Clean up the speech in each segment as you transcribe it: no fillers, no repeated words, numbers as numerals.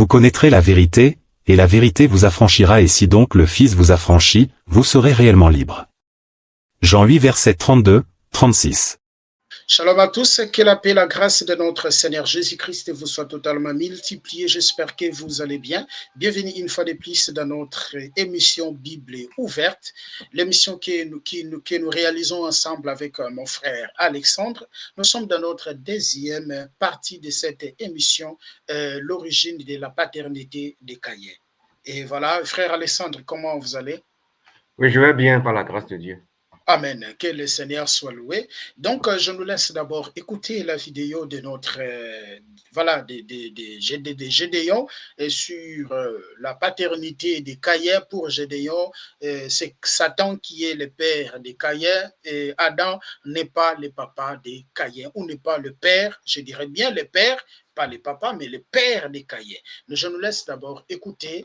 Vous connaîtrez la vérité, et la vérité vous affranchira, et si donc le Fils vous affranchit, vous serez réellement libre. Jean 8 verset 32, 36. Shalom à tous, que la paix, la grâce de notre Seigneur Jésus-Christ vous soit totalement multipliée. J'espère que vous allez bien. Bienvenue une fois de plus dans notre émission Bible ouverte, l'émission que nous réalisons ensemble avec mon frère Alexandre. Nous sommes dans notre deuxième partie de cette émission, l'origine de la paternité des Caïens. Et voilà, frère Alexandre, comment vous allez? Oui, je vais bien par la grâce de Dieu. Amen. Que le Seigneur soit loué. Donc, je nous laisse d'abord écouter la vidéo de notre, des Gédéons sur la paternité des Caïens. Pour Gédéon, c'est Satan qui est le père des Caïens et Adam n'est pas le papa des Caïens, ou n'est pas le père, je dirais bien le père, pas les papas, mais le père des Caïens. Je nous laisse d'abord écouter,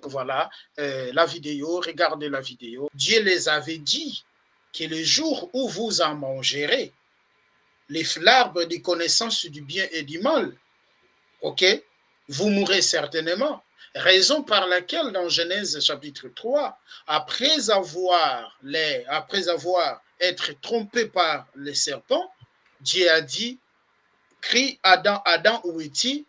la vidéo, regardez la vidéo. Dieu les avait dit que le jour où vous en mangerez, l'arbre de connaissance du bien et du mal, ok, vous mourrez certainement. Raison par laquelle dans Genèse chapitre 3, après avoir été trompé par les serpents, Dieu a dit, crie Adam, Adam, où es-tu?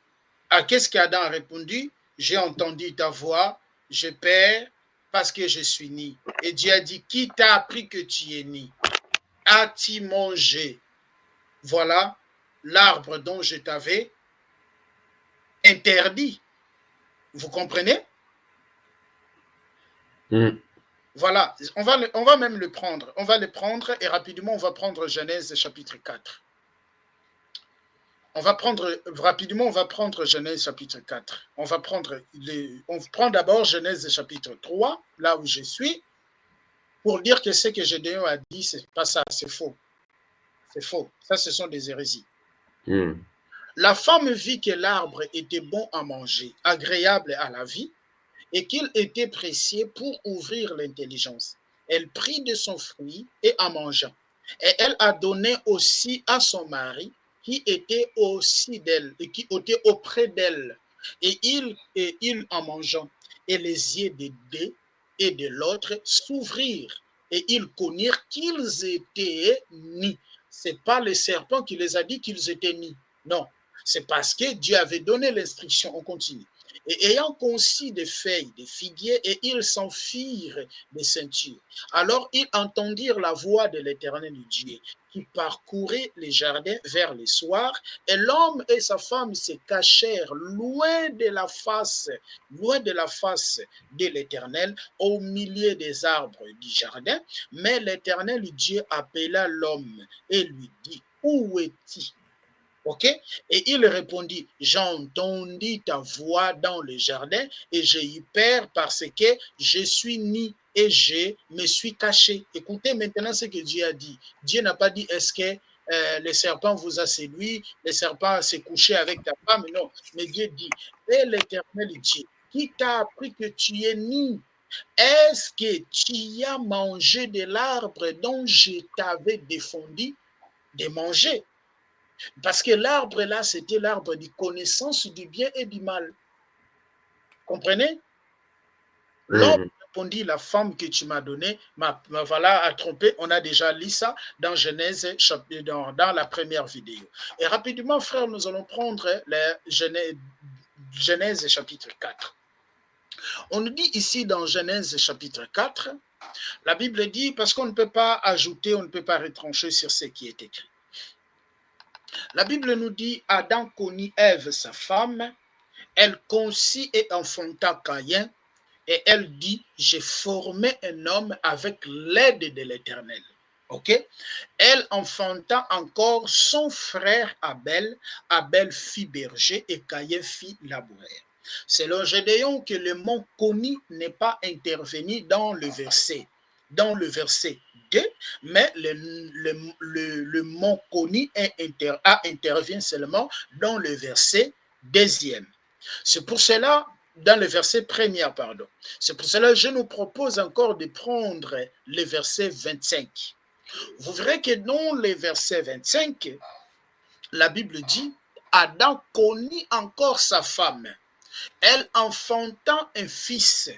À qu'est-ce qu'Adam a répondu? J'ai entendu ta voix, je perds parce que je suis né. Et Dieu a dit, qui t'a appris que tu es né? As-tu mangé, voilà, l'arbre dont je t'avais interdit? Vous comprenez? Voilà, on va même le prendre. On va le prendre et rapidement, on va prendre Genèse chapitre 4. On va prendre Genèse chapitre 4. On prend d'abord Genèse chapitre 3, là où je suis, pour dire que ce que Gédéon a dit, c'est pas ça, c'est faux. C'est faux. Ça, ce sont des hérésies. La femme vit que l'arbre était bon à manger, agréable à la vie, et qu'il était précieux pour ouvrir l'intelligence. Elle prit de son fruit et en mangea. Et elle a donné aussi à son mari, qui était aussi d'elle, et qui était auprès d'elle. Et il en mangeant, et les yeux des deux et de l'autre s'ouvrirent, et ils connurent qu'ils étaient nus. Ce n'est pas le serpent qui les a dit qu'ils étaient nus. Non, c'est parce que Dieu avait donné l'instruction. On continue. Et ayant conçu des feuilles de figuier, et ils s'en firent des ceintures. Alors ils entendirent la voix de l'Éternel Dieu, qui parcourait les jardins vers le soir, et l'homme et sa femme se cachèrent loin de la face de l'Éternel, au milieu des arbres du jardin. Mais l'Éternel Dieu appela l'homme et lui dit, où es-tu? Ok? Et il répondit, j'ai entendu ta voix dans le jardin et j'ai eu peur parce que je suis nu et je me suis caché. Écoutez maintenant ce que Dieu a dit. Dieu n'a pas dit, est-ce que le serpent vous a séduit, le serpent s'est couché avec ta femme? Non, mais Dieu dit, et l'Éternel Dieu, qui t'a appris que tu es nu? Est-ce que tu as mangé de l'arbre dont je t'avais défendu de manger? Parce que l'arbre là, c'était l'arbre de connaissance du bien et du mal. Comprenez? L'homme répondit, la femme que tu m'as donnée, voilà, a trompé. On a déjà lu ça dans Genèse, dans la première vidéo. Et rapidement, frère, nous allons prendre la Genèse chapitre 4. On nous dit ici dans Genèse chapitre 4, la Bible dit, parce qu'on ne peut pas ajouter, on ne peut pas retrancher sur ce qui est écrit. La Bible nous dit, Adam connut Ève, sa femme, elle conçut et enfanta Caïn, et elle dit, j'ai formé un homme avec l'aide de l'Éternel. Ok? Elle enfanta encore son frère Abel. Abel fit berger et Caïn fit laboureur. Selon Gédéon que le mot connu n'est pas intervenu dans le verset 2, mais le mot connu intervient seulement dans le verset 2e. C'est pour cela, dans le verset 1er, pardon. C'est pour cela que je nous propose encore de prendre le verset 25. Vous verrez que dans le verset 25, la Bible dit, Adam connut encore sa femme. Elle enfanta un fils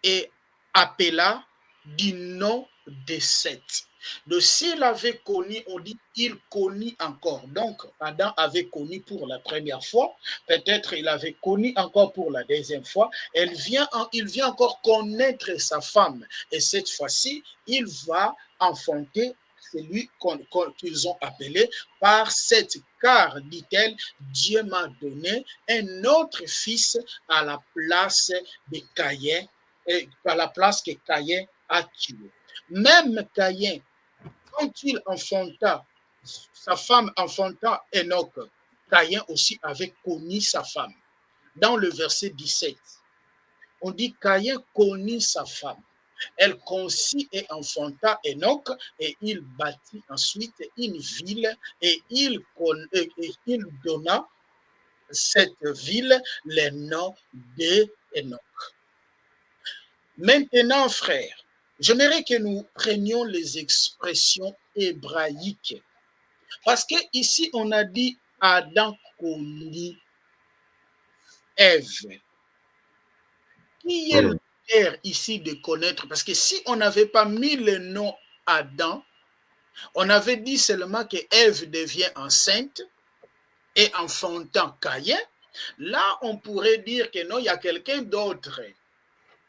et appela du nom de Seth. Donc, s'il avait connu, on dit il connut encore. Donc, Adam avait connu pour la première fois. Peut-être il avait connu encore pour la deuxième fois. Il vient encore connaître sa femme. Et cette fois-ci, il va enfanter celui qu'ils ont appelé par Seth. Car, dit-elle, Dieu m'a donné un autre fils à la place de Caïn, à la place que Caïn a tué. Même Caïn, quand il enfanta, sa femme enfanta Enoch, Caïn aussi avait connu sa femme. Dans le verset 17, on dit Caïn connut sa femme. Elle conçut et enfanta Enoch, et il bâtit ensuite une ville, et il donna cette ville le nom d'Enoch. Maintenant, frères, j'aimerais que nous prenions les expressions hébraïques. Parce que ici, on a dit Adam connut Ève. Qui est le père ici de connaître? Parce que si on n'avait pas mis le nom Adam, on avait dit seulement que Ève devient enceinte et enfantant Caïn. Là, on pourrait dire que non, il y a quelqu'un d'autre.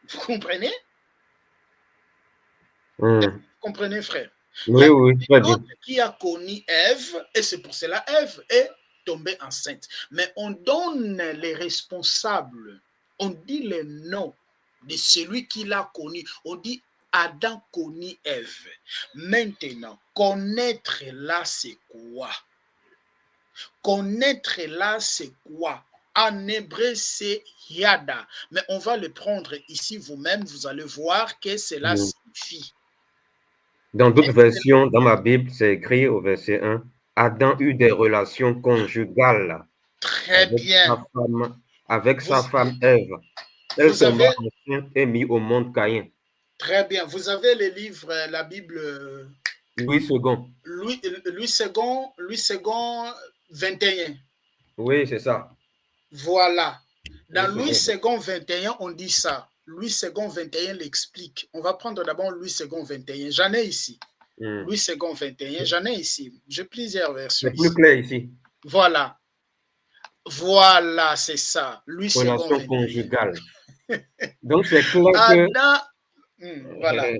Vous comprenez? Vous comprenez, frère? Oui, oui, très bien. Qui a connu Ève, et c'est pour cela Ève est tombée enceinte. Mais on donne les responsables, on dit les noms de celui qui l'a connu. On dit Adam connut Ève. Maintenant, connaître là, c'est quoi? Connaître là, c'est quoi? En hébreu, c'est yada. Mais on va le prendre ici vous-même, vous allez voir que cela signifie. Dans d'autres versions, dans ma Bible, c'est écrit au verset 1, Adam eut des relations conjugales Très bien. avec sa femme Ève. Elle tomba enceinte et mit au monde Caïn. Très bien. Vous avez les livres, la Bible. Louis II. Louis II, 21. Oui, c'est ça. Voilà. Dans Louis II, 21, on dit ça. Louis II, 21 l'explique. On va prendre d'abord Louis II, 21. J'en ai ici. Louis II, 21, j'en ai ici. J'ai plusieurs versions. C'est plus clair ici. Voilà. Voilà, c'est ça. Louis II, 21. Relation conjugale. Donc, c'est clair que... Adam, voilà.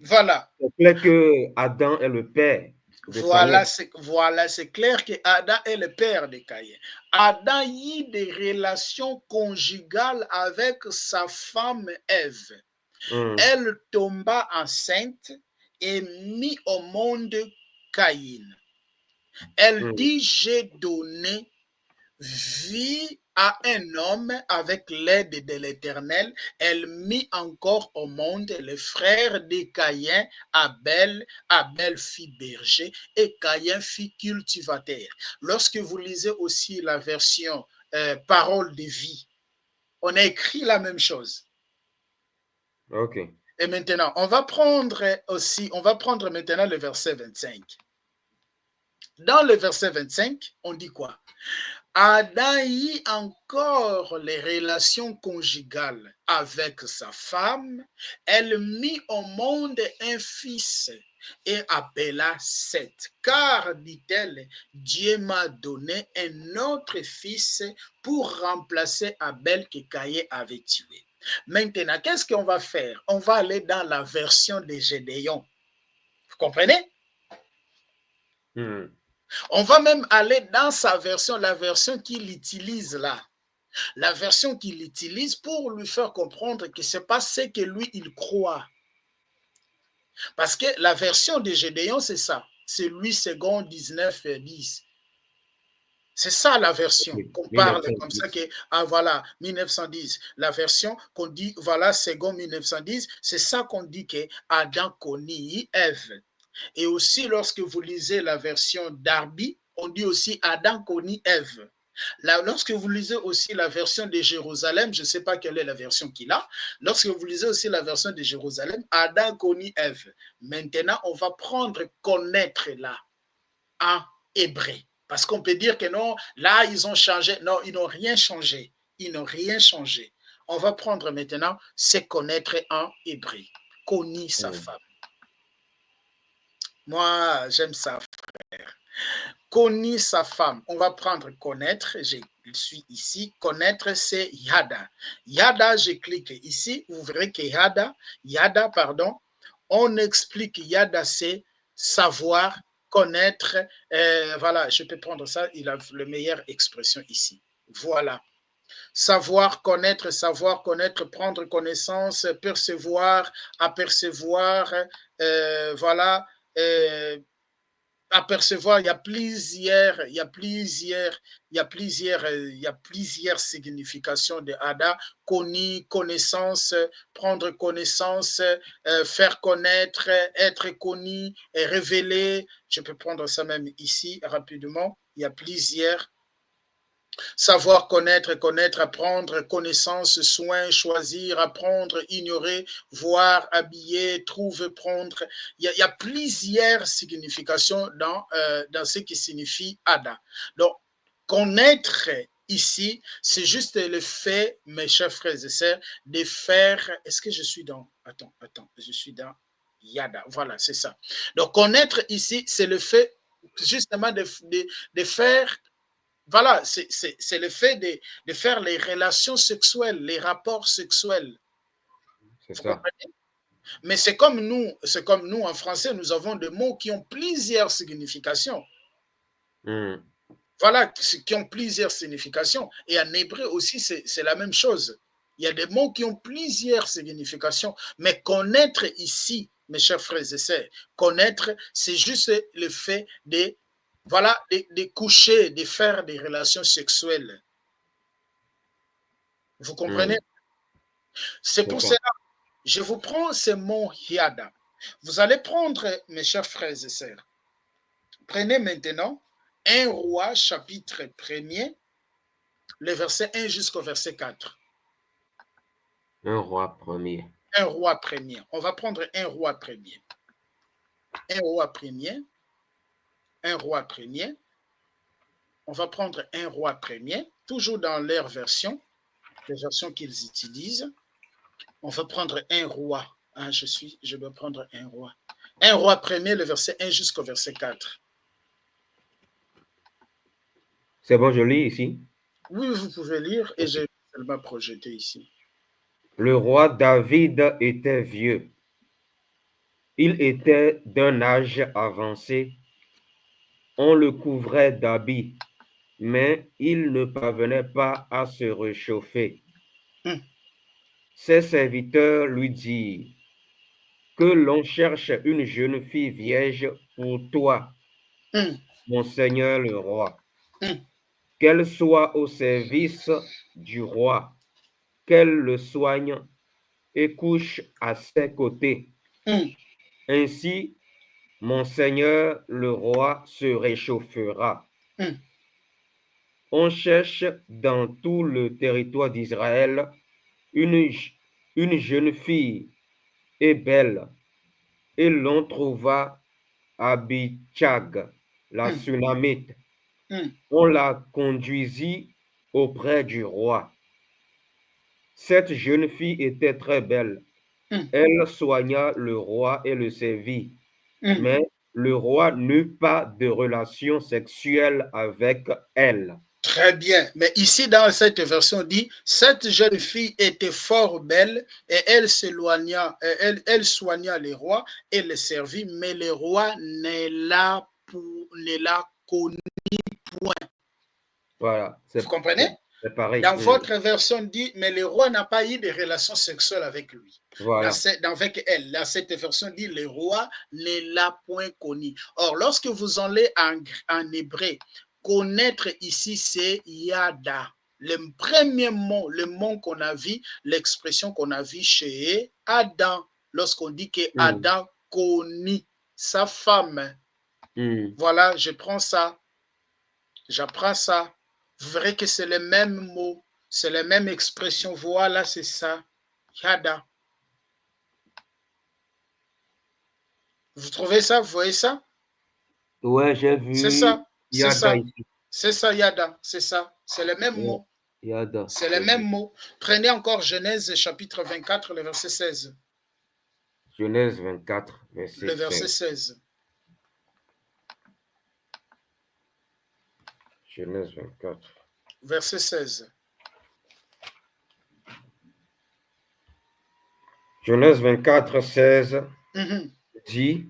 Voilà. C'est clair que Adam est le père de Voilà, Caïn. c'est clair que Adam est le père de Caïn. Adam eut des relations conjugales avec sa femme Ève. Elle tomba enceinte et mit au monde Caïn. Elle dit, j'ai donné vie à un homme avec l'aide de l'Éternel. Elle mit encore au monde le frère de Caïn, Abel. Abel fit berger et Caïn fit cultivateur. Lorsque vous lisez aussi la version parole de vie, on a écrit la même chose. Ok. Et maintenant, on va prendre maintenant le verset 25. Dans le verset 25, on dit quoi? Adam eut encore les relations conjugales avec sa femme. Elle mit au monde un fils et appela Seth. Car, dit-elle, Dieu m'a donné un autre fils pour remplacer Abel que Caïn avait tué. Maintenant, qu'est-ce qu'on va faire? On va aller dans la version de Gédéon. Vous comprenez? On va même aller dans sa version, la version qu'il utilise là. La version qu'il utilise pour lui faire comprendre que ce n'est pas ce que lui, il croit. Parce que la version de Gédéon, c'est ça. C'est Louis II, 19, 10. C'est ça la version qu'on parle comme ça que, ah voilà, 1910. La version qu'on dit, voilà, second 1910, c'est ça qu'on dit que Adam connut Ève. Et aussi, lorsque vous lisez la version Darby, on dit aussi Adam connut Ève. Là, lorsque vous lisez aussi la version de Jérusalem, je ne sais pas quelle est la version qu'il a, lorsque vous lisez aussi la version de Jérusalem, Adam connut Ève. Maintenant, on va prendre connaître là, en hébreu. Parce qu'on peut dire que non, là, ils ont changé. Non, ils n'ont rien changé. ils n'ont rien changé. On va prendre maintenant, c'est connaître en hébreu. Connu sa femme. Moi, j'aime ça, frère. Connu sa femme. On va prendre connaître. Je suis ici. Connaître, c'est yada. Yada, je clique ici. Vous verrez que yada, pardon. On explique yada, c'est savoir, connaître. Voilà, je peux prendre ça. Il a la meilleure expression ici. Voilà. Savoir, connaître, prendre connaissance, percevoir, apercevoir, voilà, apercevoir, il y a plusieurs significations de Ada, connu, connaissance, prendre connaissance, faire connaître, être connu, et révéler. Je peux prendre ça même ici rapidement. Il y a plusieurs. Savoir connaître, apprendre, connaissance, soin, choisir, apprendre, ignorer, voir, habiller, trouver, prendre. Il y a plusieurs significations dans ce qui signifie Ada. Donc, connaître ici, c'est juste le fait, mes chers frères et sœurs, de faire. Est-ce que je suis dans. Attends, je suis dans Yada. Voilà, c'est ça. Donc, connaître ici, c'est le fait justement de faire. Voilà, c'est le fait de faire les relations sexuelles, les rapports sexuels. C'est Vous ça. comprenez? Mais c'est comme nous en français, nous avons des mots qui ont plusieurs significations. Voilà, qui ont plusieurs significations. Et en hébreu aussi, c'est la même chose. Il y a des mots qui ont plusieurs significations. Mais connaître ici, mes chers frères et sœurs, connaître, c'est juste le fait de voilà, de coucher, de faire des relations sexuelles. Vous comprenez? C'est pour cela, je vous prends ce mot Yada. Vous allez prendre, mes chers frères et sœurs, prenez maintenant 1 Roi, chapitre 1er, le verset 1 jusqu'au verset 4. 1 Roi 1er. 1 Roi 1er. On va prendre 1 Roi 1er. 1 Roi 1er. 1 Roi 1er. On va prendre 1 Roi 1er, toujours dans leur version, les versions qu'ils utilisent. On va prendre 1 Roi. Ah, je dois prendre 1 Roi. 1 Roi 1er, le verset 1 jusqu'au verset 4. C'est bon, je lis ici. Oui, vous pouvez lire et je vais seulement projeter ici. Le roi David était vieux. Il était d'un âge avancé. On le couvrait d'habits, mais il ne parvenait pas à se réchauffer. Ses serviteurs lui dirent que l'on cherche une jeune fille vierge pour toi, mon seigneur le roi. Qu'elle soit au service du roi, qu'elle le soigne et couche à ses côtés. Ainsi, mon seigneur le roi se réchauffera. On cherche dans tout le territoire d'Israël une jeune fille et belle, et l'on trouva Abitchag, la Sunamite. On la conduisit auprès du roi. Cette jeune fille était très belle. Elle soigna le roi et le servit. Mais le roi n'eut pas de relation sexuelle avec elle. Très bien. Mais ici, dans cette version, dit, cette jeune fille était fort belle et elle s'éloigna, elle soigna les rois et les servit, mais le roi ne l'a connu point. Voilà. Vous comprenez? C'est pareil. Dans votre version dit, mais le roi n'a pas eu de relation sexuelle avec lui. Voilà. Avec elle, dans cette version dit, le roi ne l'a point connu. Or, lorsque vous allez en hébreu, connaître ici, c'est yada. Le premier mot, le mot qu'on a vu, l'expression qu'on a vue chez Adam, lorsqu'on dit que Adam connaît sa femme. Voilà, je prends ça, j'apprends ça. Vous verrez que c'est le même mot, c'est la même expression. Voilà, c'est ça. Yada. Vous trouvez ça? Vous voyez ça? Ouais, j'ai vu. C'est ça. C'est Yada ça. ici. C'est ça, Yada. C'est ça. C'est le même mot. Yada. C'est le même mot. Prenez encore Genèse chapitre 24, le verset 16. Genèse 24, verset Le verset 16. 16. Genèse 24. Verset 16. Genèse 24, 16 Mhm. dit,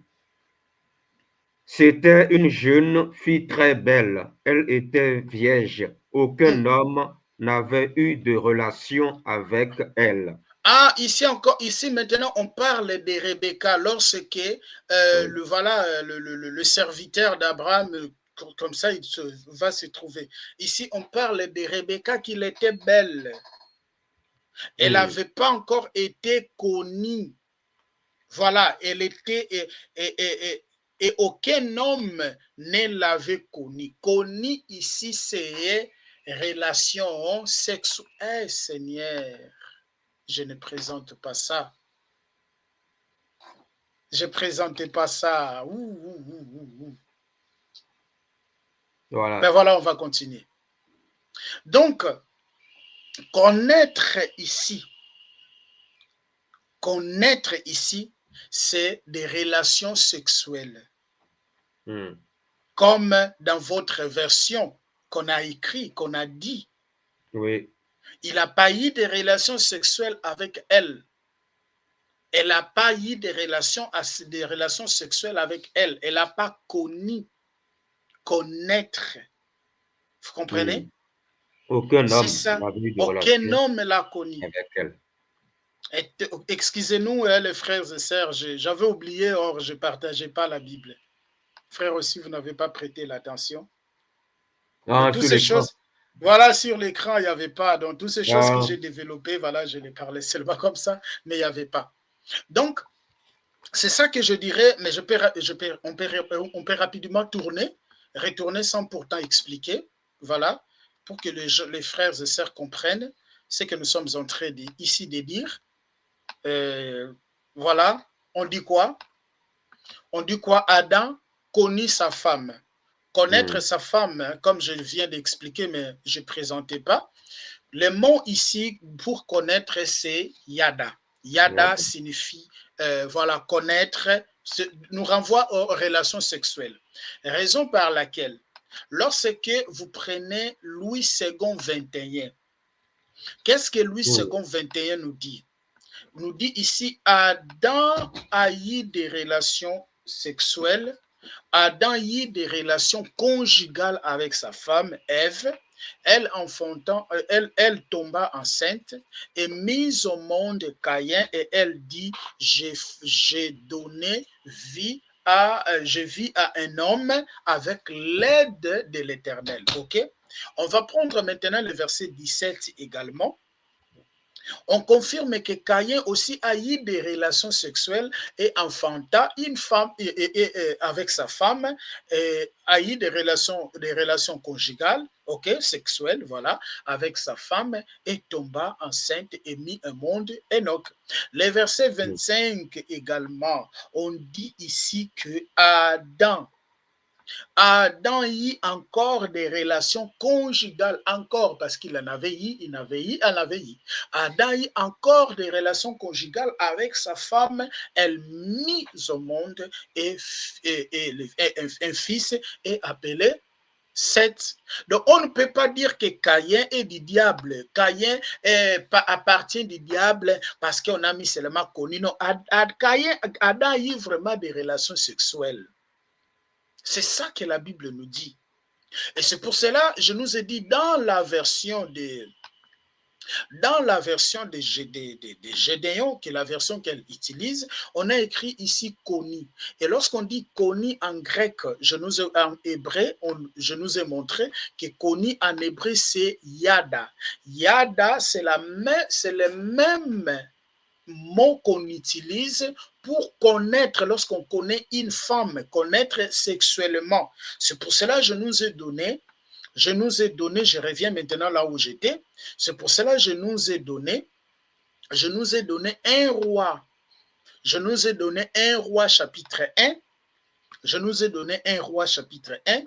c'était une jeune fille très belle. Elle était vierge. Aucun homme n'avait eu de relation avec elle. Ah, ici encore, ici maintenant, on parle de Rebecca lorsque Oui. le serviteur d'Abraham, comme ça, va se trouver. Ici, on parle de Rebecca qu'il était belle. Elle Oui. n'avait pas encore été connue. Voilà, elle était, et aucun homme ne l'avait connue. Connue ici, c'est relation sexuelle. Seigneur, je ne présente pas ça. Je ne présentais pas ça. Voilà. Ben voilà, on va continuer. Donc, connaître ici, c'est des relations sexuelles. Comme dans votre version qu'on a écrit, qu'on a dit. Oui. Il n'a pas eu de relations sexuelles avec elle. Elle n'a pas eu des relations sexuelles avec elle. Elle n'a pas connu, connaître. Vous comprenez? Aucun C'est homme ça. n'avait eu de Aucun relation homme l'a connu. avec elle. Excusez-nous, les frères et sœurs, j'avais oublié, or je ne partageais pas la Bible. Frères aussi, vous n'avez pas prêté l'attention. Mais Ah, toutes sur ces l'écran. choses, voilà, sur l'écran, il n'y avait pas. Donc, toutes ces choses que Ah, j'ai développées, voilà, je les parlais seulement comme ça, mais il n'y avait pas. Donc, c'est ça que je dirais, mais on peut rapidement retourner sans pourtant expliquer, voilà, pour que les frères et sœurs comprennent ce que nous sommes en train ici de dire. Voilà, on dit quoi? On dit quoi? Adam connut sa femme. Connaître sa femme, comme je viens d'expliquer, mais je ne présentais pas. Le mot ici pour connaître, c'est yada. Yada signifie, voilà, connaître, nous renvoie aux relations sexuelles. Raison par laquelle, lorsque vous prenez Louis II 21, qu'est-ce que Louis II 21 nous dit? Nous dit ici, Adam a eu des relations sexuelles, Adam eut des relations conjugales avec sa femme, Ève. Elle tomba enceinte et mise au monde Caïn, et elle dit, j'ai donné vie je vis à un homme avec l'aide de l'Éternel. Ok? On va prendre maintenant le verset 17 également. On confirme que Caïn aussi a eu des relations sexuelles et enfanta une femme avec sa femme, a eu des relations conjugales, ok, sexuelles, voilà, avec sa femme et tomba enceinte et mit un monde Enoch. Les versets 25 également, on dit ici que Adam eut encore des relations conjugales, encore, parce qu'il en avait eu, il en avait eu. Adam eut encore des relations conjugales avec sa femme, elle mit au monde un fils est appelé Seth. Donc, on ne peut pas dire que Caïn est du diable. Caïn appartient du diable parce qu'on a mis seulement connu. Non, Adam a eu vraiment des relations sexuelles. C'est ça que la Bible nous dit. Et c'est pour cela, je nous ai dit, dans la version de Gédéon, qui est la version qu'elle utilise, on a écrit ici connu. Et lorsqu'on dit connu en grec, en hébreu, je nous ai montré que connu en hébreu, c'est yada. Yada, c'est le même mot qu'on utilise pour connaître, lorsqu'on connaît une femme, connaître sexuellement. C'est pour cela que je reviens maintenant là où j'étais, c'est pour cela que je nous ai donné un roi. Je nous ai donné un roi chapitre 1. Je nous ai donné un roi chapitre 1.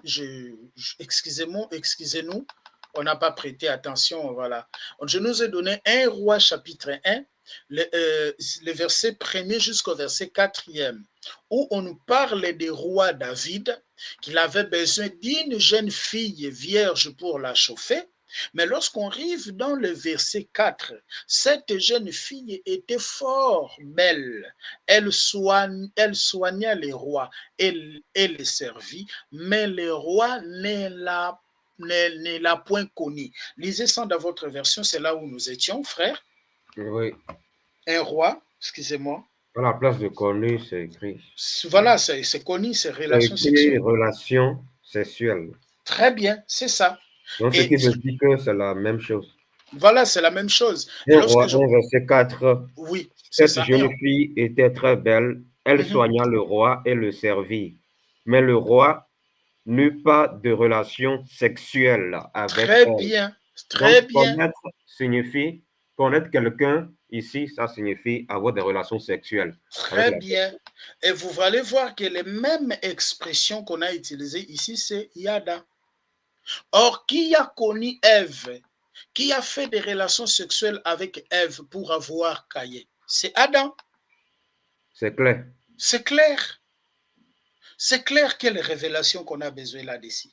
Excusez-nous. On n'a pas prêté attention, voilà. Je nous ai donné 1 Roi chapitre 1, le verset 1er jusqu'au verset 4e, où on nous parle des rois David, qu'il avait besoin d'une jeune fille vierge pour la chauffer. Mais lorsqu'on arrive dans le verset 4, cette jeune fille était fort belle. Elle soigna les rois et les servit, mais les rois ne l'a point connue. Lisez ça dans votre version, c'est là où nous étions, frère. Oui. Un roi, excusez-moi. À la place de connu, c'est écrit. Voilà, c'est connu, c'est C'est relations écrit sexuelles. relation sexuelle. Très bien, c'est ça. Donc, ce Et qui veut dire que c'est la même chose. voilà, c'est la même chose. Et 1 lorsque Roi je... 1, verset 4. Oui, c'est Cette ça. jeune fille était très belle. Elle soigna le roi et le servit. Mais le roi n'eut pas de relation sexuelle avec Très elle. bien, Donc, très bien. connaître quelqu'un ici, ça signifie avoir des relations sexuelles avec Très la bien. personne. Et vous allez voir que les mêmes expressions qu'on a utilisées ici, c'est Yada. Or, qui a connu Ève? Qui a fait des relations sexuelles avec Ève pour avoir Caïn? C'est Adam. C'est clair. C'est clair. C'est clair quelle révélation qu'on a besoin là-dessus.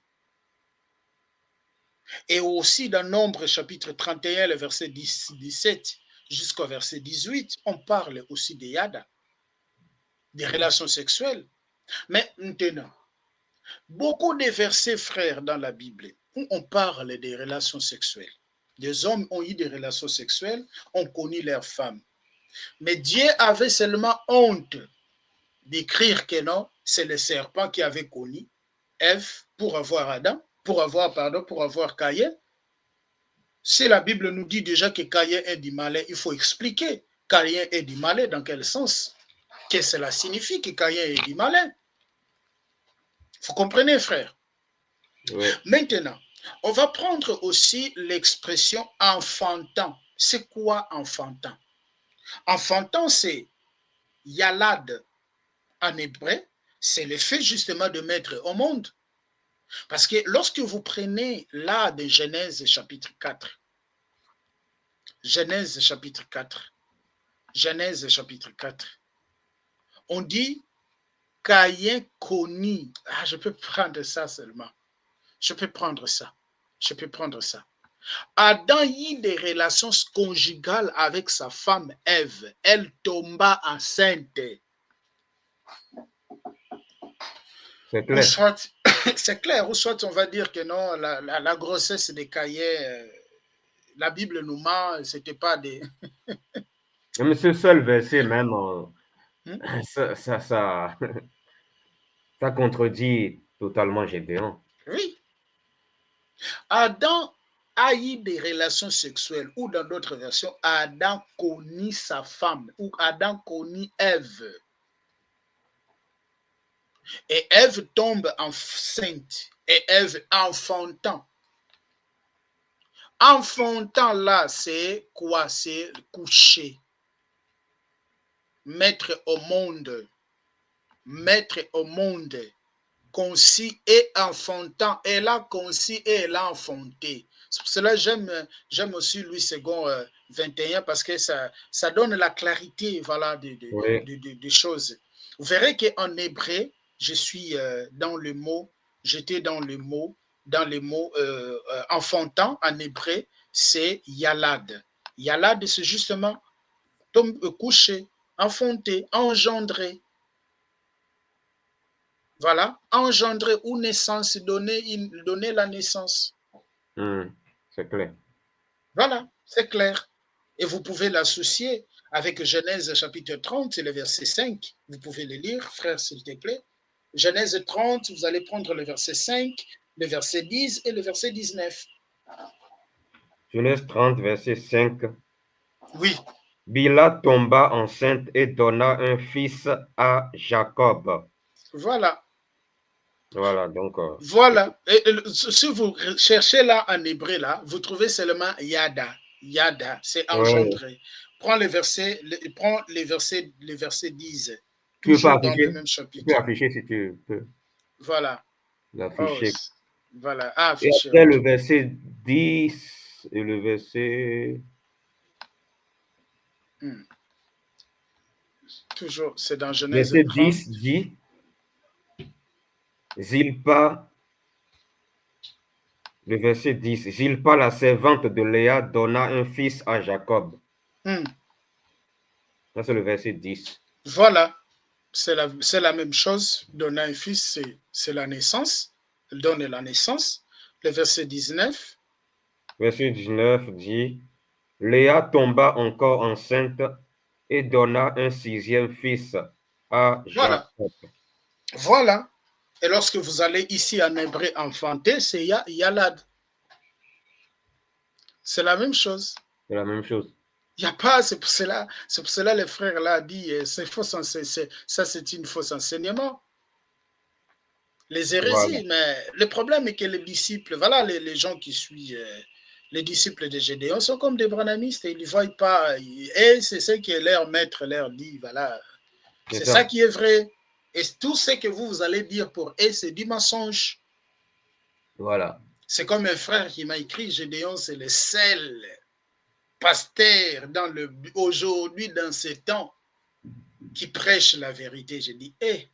Et aussi dans Nombre chapitre 31, le verset 17 jusqu'au verset 18, on parle aussi de Yada, des relations sexuelles. Mais maintenant, beaucoup de versets, frères, dans la Bible, où on parle des relations sexuelles. Des hommes ont eu des relations sexuelles, ont connu leurs femmes. Mais Dieu avait seulement honte d'écrire que non, c'est le serpent qui avait connu Ève pour avoir Caïn. Si la Bible nous dit déjà que Caïn est du malin, il faut expliquer. Caïn est du malin, dans quel sens? Qu'est-ce que cela signifie que Caïn est du malin? Vous comprenez, frère? Oui. Maintenant, on va prendre aussi l'expression enfantin. C'est quoi enfantin? Enfantin, c'est yalad en hébreu. C'est le fait justement de mettre au monde. Parce que lorsque vous prenez là de Genèse chapitre 4, Genèse chapitre 4, Genèse chapitre 4, on dit Caïn connut. Ah, je peux prendre ça seulement. Je peux prendre ça. Adam eut des relations conjugales avec sa femme Ève. Elle tomba enceinte. C'est Ou clair. soit, c'est clair, ou soit on va dire que non, la grossesse de Caïn, la Bible nous ment, c'était pas des... Même ce seul verset, même, Hmm? ça contredit totalement Gédéon. Oui. Adam a eu des relations sexuelles, ou dans d'autres versions, Adam connut sa femme, ou Adam connut Ève. Et Ève tombe enceinte, et Ève enfantant. Enfantant là, c'est quoi? C'est coucher. Mettre au monde. Concis et enfantant. Elle a concis et elle a enfanté. C'est pour cela que j'aime aussi Louis II 21 parce que ça donne la clarité voilà, Oui. des choses. Vous verrez qu'en hébreu, je suis dans le mot, j'étais dans le mot enfantant en hébreu, c'est yalad. Yalad, c'est justement coucher, enfanter, engendrer. Voilà, engendrer ou naissance, donner la naissance. C'est clair. Voilà, c'est clair. Et vous pouvez l'associer avec Genèse chapitre 30, c'est le verset 5. Vous pouvez le lire, frère, s'il te plaît. Genèse 30, vous allez prendre le verset 5, le verset 10 et le verset 19. Genèse 30, verset 5. Oui. Bila tomba enceinte et donna un fils à Jacob. Voilà. Voilà, donc. Voilà. Et si vous cherchez là en hébreu, là, vous trouvez seulement Yada. Yada, c'est Ouais. engendré. Prends le verset 10, Tu peux toujours dans le afficher? même Tu peux chapitre. afficher si tu peux Voilà. Oh, l'afficher. Voilà. Ah, Et affiché, après ok. le verset 10 et le verset... Hmm. Toujours, c'est dans Genèse Verset 30. 10 dit, Zilpa, le verset 10, Zilpa, la servante de Léa, donna un fils à Jacob. Hmm. Ça, c'est le verset 10. Voilà. C'est la même chose. Donner un fils, c'est la naissance. Elle donne la naissance. Le verset 19. Verset 19 dit, Léa tomba encore enceinte et donna un sixième fils à Voilà. Jacob. Voilà. Et lorsque vous allez ici en hébreu enfanter, c'est Yalad. C'est la même chose. C'est la même chose. Il n'y a pas, c'est pour cela les frères là dit, c'est faux, ça c'est une fausse enseignement. Les Voilà. hérésies, mais le problème est que les disciples, voilà, les gens qui suivent, les disciples de Gédéon sont comme des branamistes et ils ne voient pas, et c'est ce que leur maître leur dit, voilà, C'est c'est ça ça. qui est vrai. Et tout ce que vous allez dire pour eux, c'est du mensonge. Voilà. C'est comme un frère qui m'a écrit, Gédéon, c'est le seul pasteur aujourd'hui, dans ces temps, qui prêche la vérité. Je dis, hé,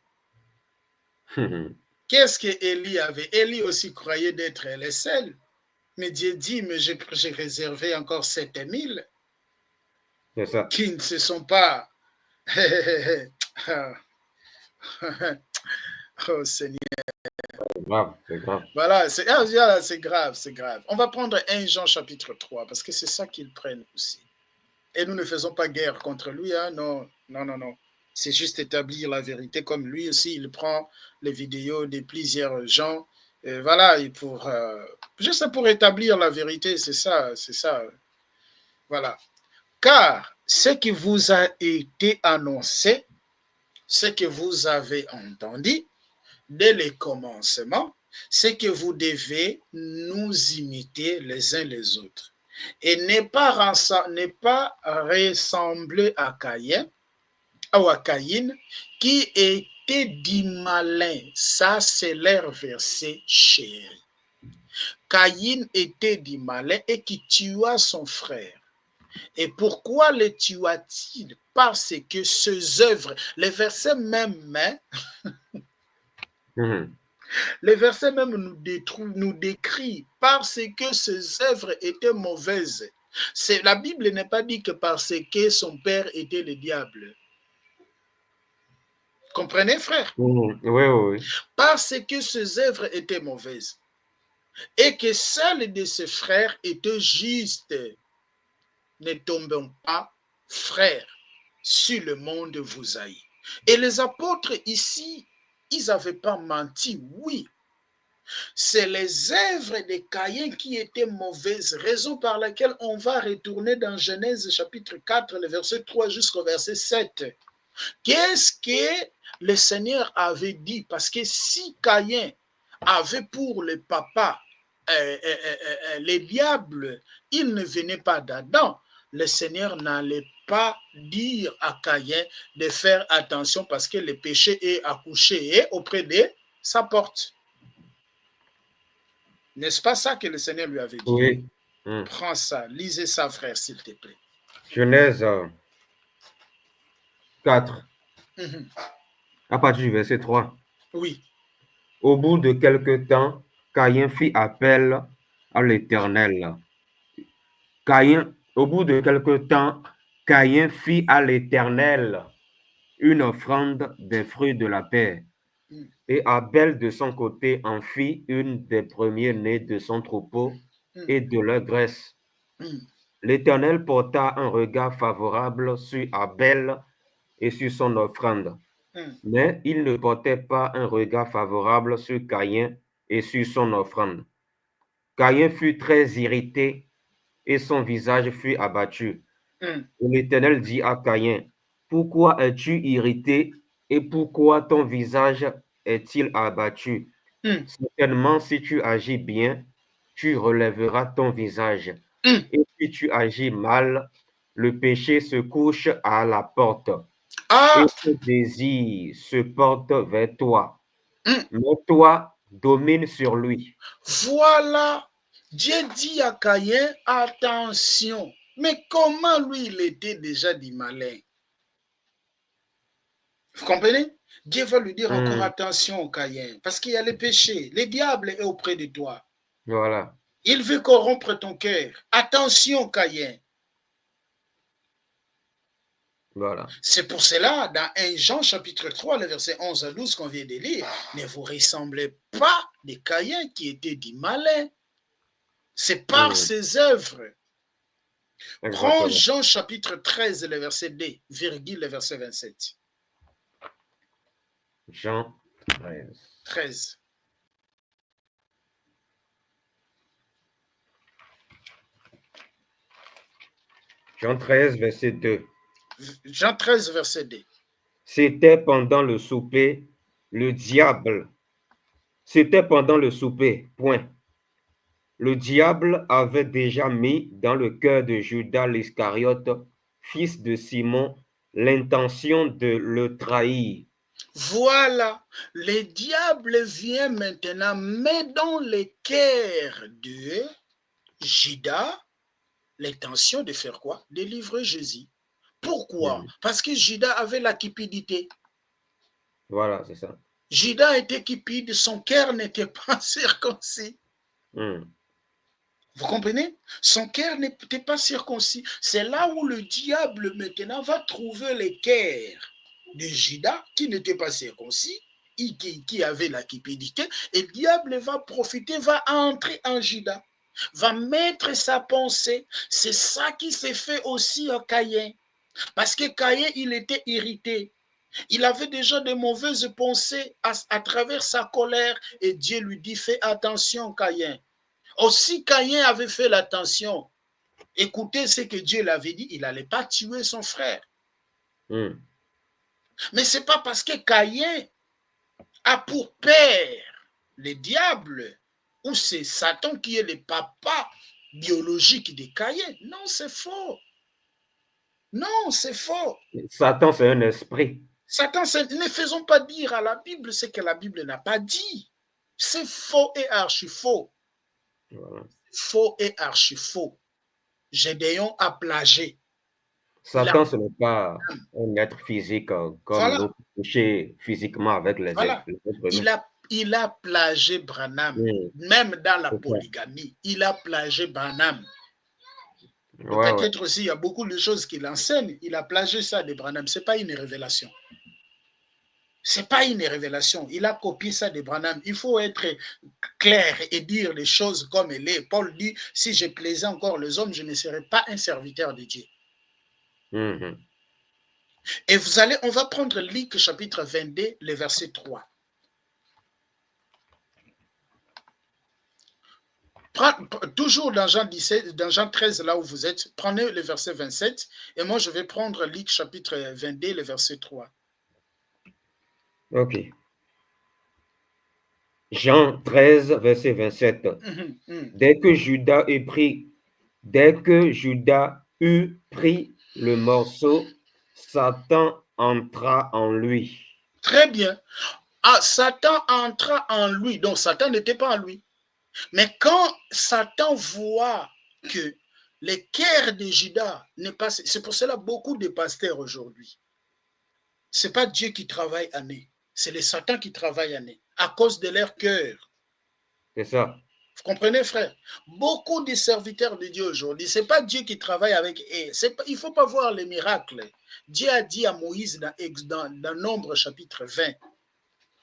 qu'est-ce que Élie avait? Élie aussi croyait d'être le seul. Mais Dieu dit, mais j'ai réservé encore 7000 C'est ça. qui ne se sont pas... oh Seigneur. C'est grave. C'est grave. Voilà, c'est grave, c'est grave. On va prendre 1 Jean chapitre 3, parce que c'est ça qu'ils prennent aussi. Et nous ne faisons pas guerre contre lui, hein? Non, non, non, non. C'est juste établir la vérité, comme lui aussi, il prend les vidéos de plusieurs gens. Et voilà, et juste pour établir la vérité, c'est ça, c'est ça. Voilà. Car ce qui vous a été annoncé, ce que vous avez entendu dès le commencement, c'est que vous devez nous imiter les uns les autres. Et n'est pas ressembler à Caïn, ou à Caïn, qui était dit malin. Ça, c'est leur verset chéri. Caïn était dit malin et qui tua son frère. Et pourquoi le tua-t-il? Parce que ses œuvres, les versets même, hein, Mhm. les versets même nous décrit parce que ses œuvres étaient mauvaises. La Bible n'est pas dit que parce que son père était le diable. Comprenez, frère? Mhm. Oui, oui, oui. Parce que ses œuvres étaient mauvaises et que celles de ses frères étaient justes. Ne tombons pas, frères, si le monde vous haït. Et les apôtres ici, ils n'avaient pas menti, oui. C'est les œuvres de Caïn qui étaient mauvaises, raison par laquelle on va retourner dans Genèse chapitre 4, le verset 3 jusqu'au verset 7. Qu'est-ce que le Seigneur avait dit? Parce que si Caïn avait pour le papa les diables, il ne venait pas d'Adam. Le Seigneur n'allait pas dire à Caïn de faire attention parce que le péché est accouché auprès de sa porte. N'est-ce pas ça que le Seigneur lui avait dit? Oui. Mhm. Prends ça, lisez ça, frère, s'il te plaît. Genèse 4, Mhm. à partir du verset 3. Oui. Au bout de quelque temps, Caïn fit appel à l'Éternel. Au bout de quelque temps, Caïn fit à l'Éternel une offrande des fruits de la terre. Mhm. Et Abel, de son côté, en fit une des premiers-nés de son troupeau et de leur graisse. Mhm. L'Éternel porta un regard favorable sur Abel et sur son offrande, Mhm. mais il ne portait pas un regard favorable sur Caïn et sur son offrande. Caïn fut très irrité et son visage fut abattu. Mhm. Et l'Éternel dit à Caïn, pourquoi es-tu irrité et pourquoi ton visage est-il abattu? Mhm. Certainement, si tu agis bien, tu relèveras ton visage. Mhm. Et si tu agis mal, le péché se couche à la porte Ah! et tes désirs se portent vers toi. Mhm. Mais toi, domine sur lui. Voilà. Dieu dit à Caïn, attention. Mais comment lui, il était déjà du malin? Vous comprenez? Dieu va lui dire encore attention, Caïn, parce qu'il y a le péché. Le diable est auprès de toi. Voilà. Il veut corrompre ton cœur. Attention, Caïn. Voilà. C'est pour cela, dans 1 Jean chapitre 3, le verset 11 à 12 qu'on vient de lire, ne vous ressemblez pas des Caïn qui étaient du malin. C'est par ses œuvres. Prends Exactement. Jean chapitre 13, le verset 2, virgule le verset 27. Jean 13. 13. Jean 13, verset 2. Jean 13, verset 2. C'était pendant le souper, le diable. C'était pendant le souper, point. Le diable avait déjà mis dans le cœur de Judas l'Iscariote, fils de Simon, l'intention de le trahir. Voilà, le diable vient maintenant, met dans le cœur de Judas l'intention de faire quoi? De livrer Jésus. Pourquoi? Parce que Judas avait la cupidité. Voilà, c'est ça. Judas était cupide, son cœur n'était pas circoncis. Vous comprenez? Son cœur n'était pas circoncis. C'est là où le diable maintenant va trouver le cœur de Judas qui n'était pas circoncis, qui avait la cupidité, et le diable va profiter, va entrer en Judas, va mettre sa pensée. C'est ça qui s'est fait aussi à Caïn. Parce que Caïn, il était irrité. Il avait déjà de mauvaises pensées à travers sa colère, et Dieu lui dit, fais attention, Caïn. Aussi, Caïn avait fait l'attention. Écoutez ce que Dieu l'avait dit, il n'allait pas tuer son frère. Mais ce n'est pas parce que Caïn a pour père le diable, ou c'est Satan qui est le papa biologique de Caïn. Non, c'est faux. Non, c'est faux. Satan, c'est un esprit. Satan, ne faisons pas dire à la Bible ce que la Bible n'a pas dit. C'est faux et archi faux. Voilà. Faux et archi faux. Gédéon a plagé. Satan, ce n'est pas un être physique comme voilà. nous toucher physiquement avec les voilà. êtres. Il a plagé Branham, même dans la polygamie. Il a plagé Branham. Peut-être aussi, il y a beaucoup de choses qu'il enseigne. Il a plagé ça de Branham. Ce n'est pas une révélation. Ce n'est pas une révélation. Il a copié ça de Branham. Il faut être clair et dire les choses comme elles sont. Paul dit, si je plaisais encore les hommes, je ne serais pas un serviteur de Dieu. Et on va prendre Luc chapitre 22, le verset 3. Toujours dans Jean 17, dans Jean 13, là où vous êtes, prenez le verset 27, et moi je vais prendre Luc chapitre 22, le verset 3. Ok. Jean 13, verset 27. Dès que Judas eut pris le morceau, Satan entra en lui. Très bien. Ah, Satan entra en lui. Donc Satan n'était pas en lui. Mais quand Satan voit que le cœur de Judas n'est pas... C'est pour cela beaucoup de pasteurs aujourd'hui. Ce n'est pas Dieu qui travaille en eux. C'est le Satan qui travaille en eux. À cause de leur cœur. C'est ça. Vous comprenez, frère? Beaucoup de serviteurs de Dieu aujourd'hui, ce n'est pas Dieu qui travaille avec eux. Il ne faut pas voir les miracles. Dieu a dit à Moïse dans Nombre chapitre 20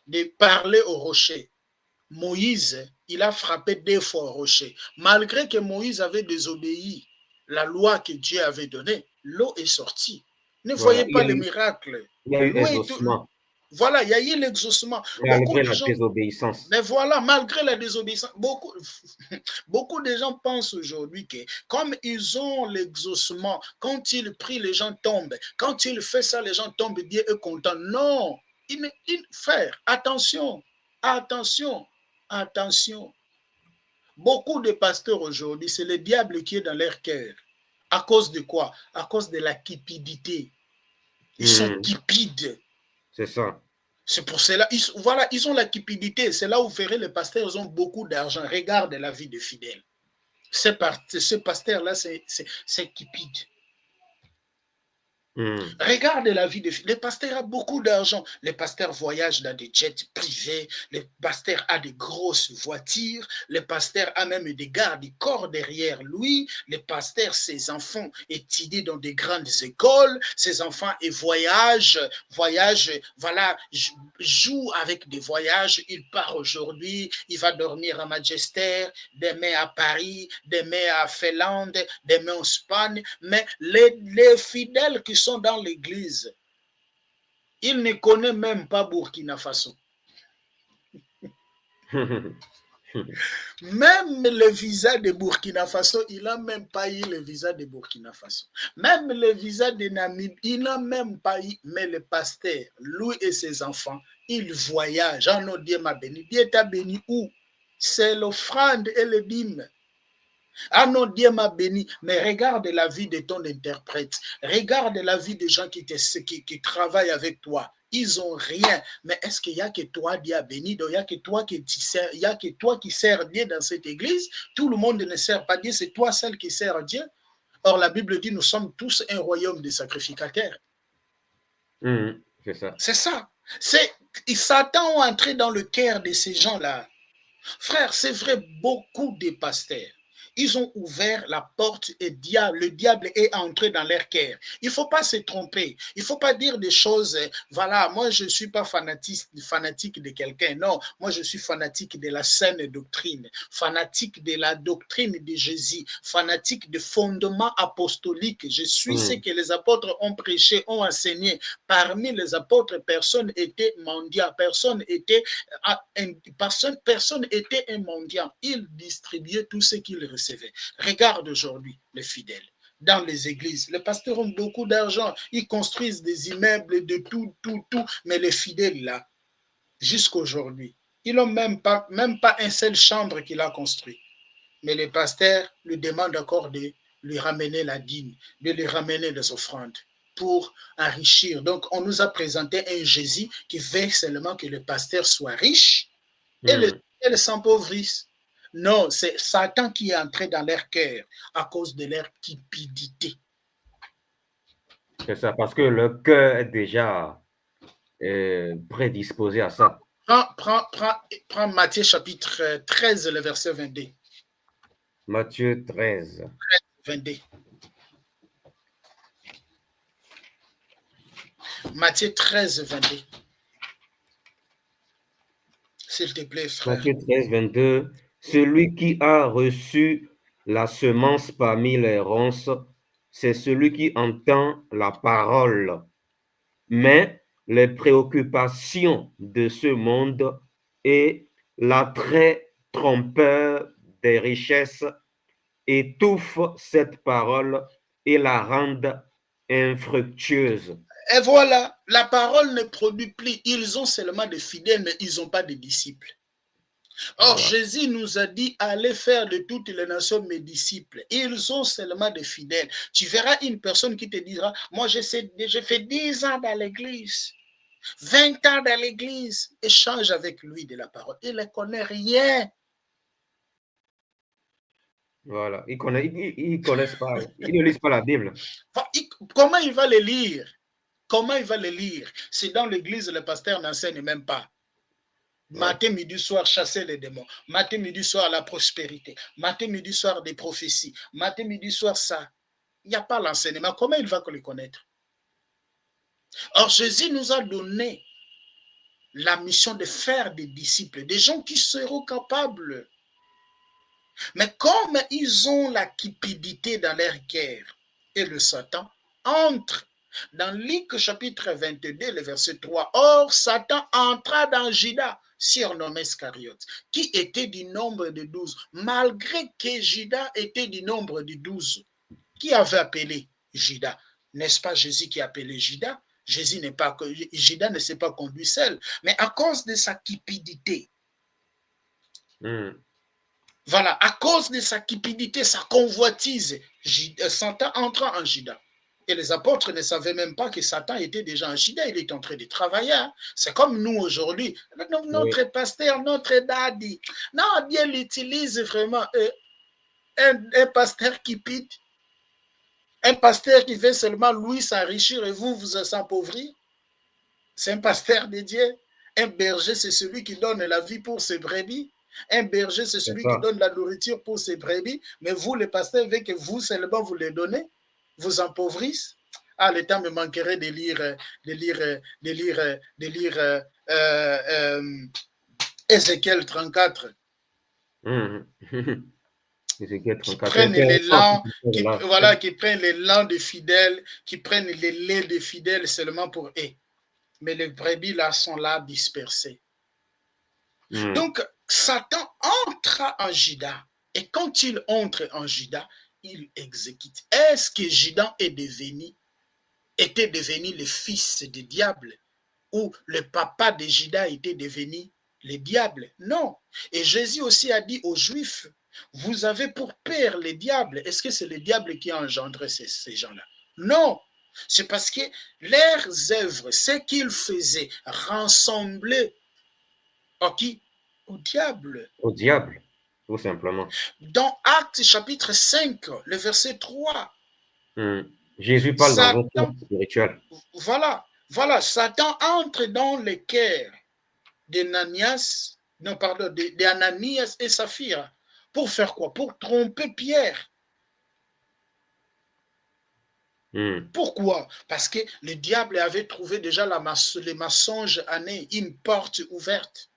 de parler au rocher. Moïse, il a frappé 2 fois au rocher. Malgré que Moïse avait désobéi la loi que Dieu avait donnée, l'eau est sortie. Ne voyez pas le miracle. Il y a eu exaucement. Voilà, il y a eu l'exaucement. Malgré la désobéissance. Mais voilà, malgré la désobéissance, beaucoup de gens pensent aujourd'hui que comme ils ont l'exaucement, quand ils prient, les gens tombent. Quand ils font ça, les gens tombent, Dieu est content. Non, frère, attention, attention, attention. Beaucoup de pasteurs aujourd'hui, c'est le diable qui est dans leur cœur. À cause de quoi? À cause de la cupidité. Ils sont cupides. C'est ça. C'est pour cela, voilà, ils ont la cupidité. C'est là où vous verrez les pasteurs, ils ont beaucoup d'argent. Regarde la vie des fidèles. Ce pasteur-là, c'est cupide. Regarde la vie des filles. Le pasteur a beaucoup d'argent. Le pasteur voyage dans des jets privés. Le pasteur a des grosses voitures. Le pasteur a même des gardes du corps derrière lui. Le pasteur, ses enfants étudient dans des grandes écoles. Ses enfants et voyagent, voilà, jouent avec des voyages. Il part aujourd'hui, il va dormir à Manchester, demain à Paris, demain à Finlande, demain en Espagne. Mais les fidèles qui sont dans l'église, ils ne connaissent même pas Burkina Faso. Même le visa de Burkina Faso, il n'a même pas eu le visa de Burkina Faso. Même le visa de Namibie, il n'a même pas eu. Mais le pasteur, lui et ses enfants, ils voyagent. Ah non, Dieu m'a béni. Dieu t'a béni où? C'est l'offrande et le dîme. Ah non, Dieu m'a béni, mais regarde la vie de ton interprète. Regarde la vie des gens qui travaillent avec toi. Ils n'ont rien. Mais est-ce qu'il n'y a que toi, Dieu a béni? Donc, il n'y a que toi qui sers Dieu dans cette église. Tout le monde ne sert pas Dieu, c'est toi seul qui sers Dieu. Or, la Bible dit, nous sommes tous un royaume de sacrificateurs. C'est ça. C'est ça. Satan a entré dans le cœur de ces gens-là. Frère, c'est vrai, beaucoup de pasteurs, ils ont ouvert la porte et le diable est entré dans leur cœur. Il ne faut pas se tromper. Il ne faut pas dire des choses, voilà, moi je ne suis pas fanatique de quelqu'un. Non, moi je suis fanatique de la saine doctrine, fanatique de la doctrine de Jésus, fanatique de fondements apostoliques. Je suis ce que les apôtres ont prêché, ont enseigné. Parmi les apôtres, personne n'était mendiant, personne était un mendiant. Ils distribuaient tout ce qu'ils recevaient. Regarde aujourd'hui les fidèles dans les églises. Les pasteurs ont beaucoup d'argent. Ils construisent des immeubles de tout. Mais les fidèles, là, jusqu'à aujourd'hui, ils n'ont même pas une seule chambre qu'il a construite. Mais les pasteurs lui demandent encore de lui ramener la dîme, de lui ramener les offrandes pour enrichir. Donc, on nous a présenté un Jésus qui veut seulement que le pasteur soit riche et les s'empauvrissent. Non, c'est Satan qui est entré dans leur cœur à cause de leur cupidité. C'est ça, parce que le cœur est déjà prédisposé à ça. Prends Matthieu chapitre 13, le verset 22. Matthieu 13. 22. Matthieu 13, 22. S'il te plaît, frère. Matthieu 13, 22. Celui qui a reçu la semence parmi les ronces, c'est celui qui entend la parole. Mais les préoccupations de ce monde et l'attrait trompeur des richesses étouffent cette parole et la rendent infructueuse. Et voilà, la parole ne produit plus. Ils ont seulement des fidèles, mais ils n'ont pas de disciples. Or, voilà. Jésus nous a dit, allez faire de toutes les nations mes disciples. Ils ont seulement des fidèles. Tu verras une personne qui te dira, moi j'ai fait 10 ans dans l'église, 20 ans dans l'église. Échange avec lui de la parole. Il ne connaît rien. Voilà, ils connaissent pas, ils ne lisent pas la Bible. Comment il va le lire? Comment il va le lire? Si dans l'église, le pasteur n'enseigne même pas. Matin, midi, soir, chasser les démons. Matin, midi, soir, la prospérité. Matin, midi, soir, des prophéties. Matin, midi, soir, ça. Il n'y a pas l'enseignement. Comment il va le connaître? Or, Jésus nous a donné la mission de faire des disciples, des gens qui seront capables. Mais comme ils ont la cupidité dans leur cœur, et le Satan entre dans Luc chapitre 22, le verset 3. Or, Satan entra dans Judas, surnommé Iscariote, qui était du nombre de 12, malgré que Judas était du nombre de 12. Qui avait appelé Judas? N'est-ce pas Jésus qui a appelé Judas? Judas ne s'est pas conduit seul, mais à cause de sa cupidité. Voilà, à cause de sa cupidité, sa convoitise, Satan entra en Judas. Et les apôtres ne savaient même pas que Satan était déjà en Juda, il est en train de travailler. Hein. C'est comme nous aujourd'hui. Oui, Notre pasteur, notre daddy. Non, Dieu l'utilise vraiment. Un pasteur qui pite, un pasteur qui veut seulement lui s'enrichir et vous vous appauvrir. C'est un pasteur de Dieu. Un berger, c'est celui qui donne la vie pour ses brebis. Un berger, c'est c'est celui qui ça. donne la nourriture pour ses brebis. Mais vous, les pasteurs, veut que vous seulement vous les donnez, vous appauvrissez. Ah, le temps me manquerait de lire, Ézéchiel 34, Mhm. Ézéchiel qui 34, c'est prennent intéressant l'élan, cette qui, là. voilà, qui prennent l'élan des fidèles, qui prennent les laits des fidèles seulement pour eux. Mais les brebis là sont là dispersées. Mhm. Donc, Satan entra en Juda. Et quand il entre en Juda, il exécute. Est-ce que Juda était devenu le fils du diable ou le papa de Juda était devenu le diable? Non. Et Jésus aussi a dit aux Juifs, vous avez pour père le diable. Est-ce que c'est le diable qui a engendré ces gens-là? Non. C'est parce que leurs œuvres, ce qu'ils faisaient, ressemblaient à qui? Au diable. Au diable, tout simplement. Dans Actes chapitre 5, le verset 3, Mhm. Jésus parle dans un Satan, sens spirituel. voilà, Satan entre dans le cœur d'Ananias, non, pardon, d'Ananias et Saphira. Pour faire quoi? Pour tromper Pierre. Mhm. Pourquoi? Parce que le diable avait trouvé déjà les mensonges annés, une porte ouverte.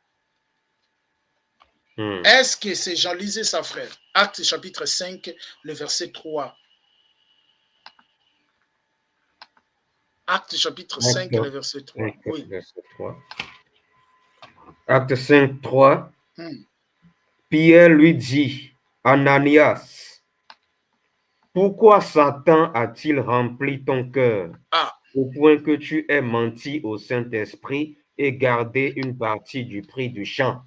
Mhm. Est-ce que c'est Jean? Lisez ça, frère. Actes chapitre 5, le verset 3. Actes chapitre 5, Acte le verset 3. 5, Oui. verset 3. Acte 5, 3. Hmm. Pierre lui dit, Ananias, pourquoi Satan a-t-il rempli ton cœur Ah, au point que tu aies menti au Saint-Esprit et gardé une partie du prix du champ?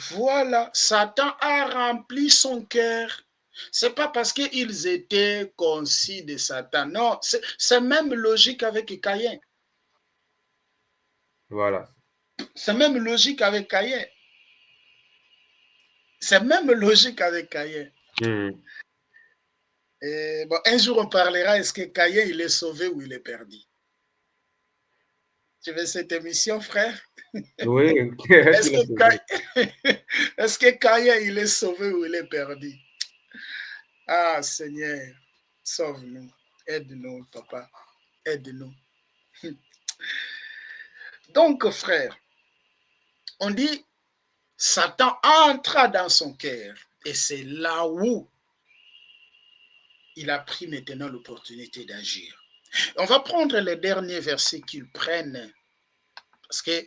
voilà, Satan a rempli son cœur. C'est pas parce qu'ils étaient concis de Satan. Non, c'est même logique avec Caïn. Voilà. C'est même logique avec Caïn. C'est même logique avec Caïn. Mhm. Et bon, un jour, on parlera, est-ce que Caïn, il est sauvé ou il est perdu? Tu veux cette émission, frère? Oui, est-ce Est-ce qu'il est que sauvé? est-ce que Caïn, il est sauvé ou il est perdu? Ah, Seigneur, sauve-nous. Aide-nous, papa. Aide-nous. Donc, frère, on dit, Satan entra dans son cœur et c'est là où il a pris maintenant l'opportunité d'agir. On va prendre les derniers versets qu'ils prennent parce que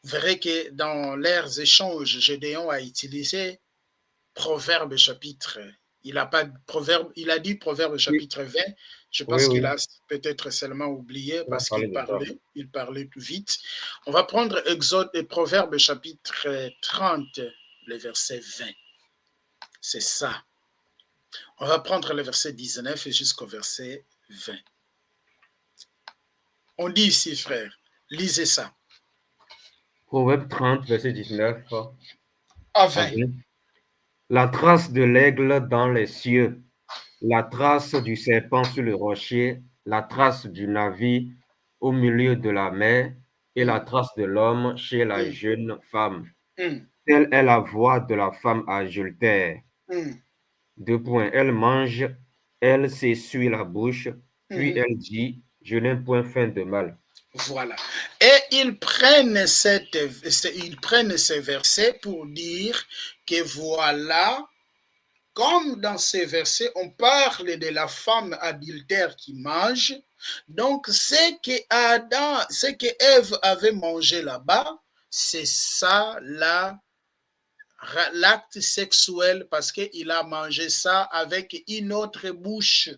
vous verrez que dans leurs échanges, Gédéon a utilisé Proverbe chapitre. Il a pas proverbe, il a dit Proverbe Oui, chapitre 20. Je oui, pense qu'il oui. a peut-être seulement oublié On va parce parler de ça. il parlait tout vite. On va prendre Exode et Proverbe chapitre 30, le verset 20. C'est ça. On va prendre le verset 19 jusqu'au verset 20. On dit ici, frère, lisez ça. Proverbe 30, verset 19 À à 20. 20. La trace de l'aigle dans les cieux, la trace du serpent sur le rocher, la trace du navire au milieu de la mer et la Hum, trace de l'homme chez la hum, jeune femme. hum, Telle est la voix de la femme adultère. hum, Deux points. Elle mange, elle s'essuie la bouche, puis hum. elle dit, je n'ai point fait de mal. Voilà. Et ils prennent ces versets pour dire que voilà, comme dans ces versets, on parle de la femme adultère qui mange. Donc, ce que Ève avait mangé là-bas, c'est ça l'acte sexuel parce qu'il a mangé ça avec une autre bouche.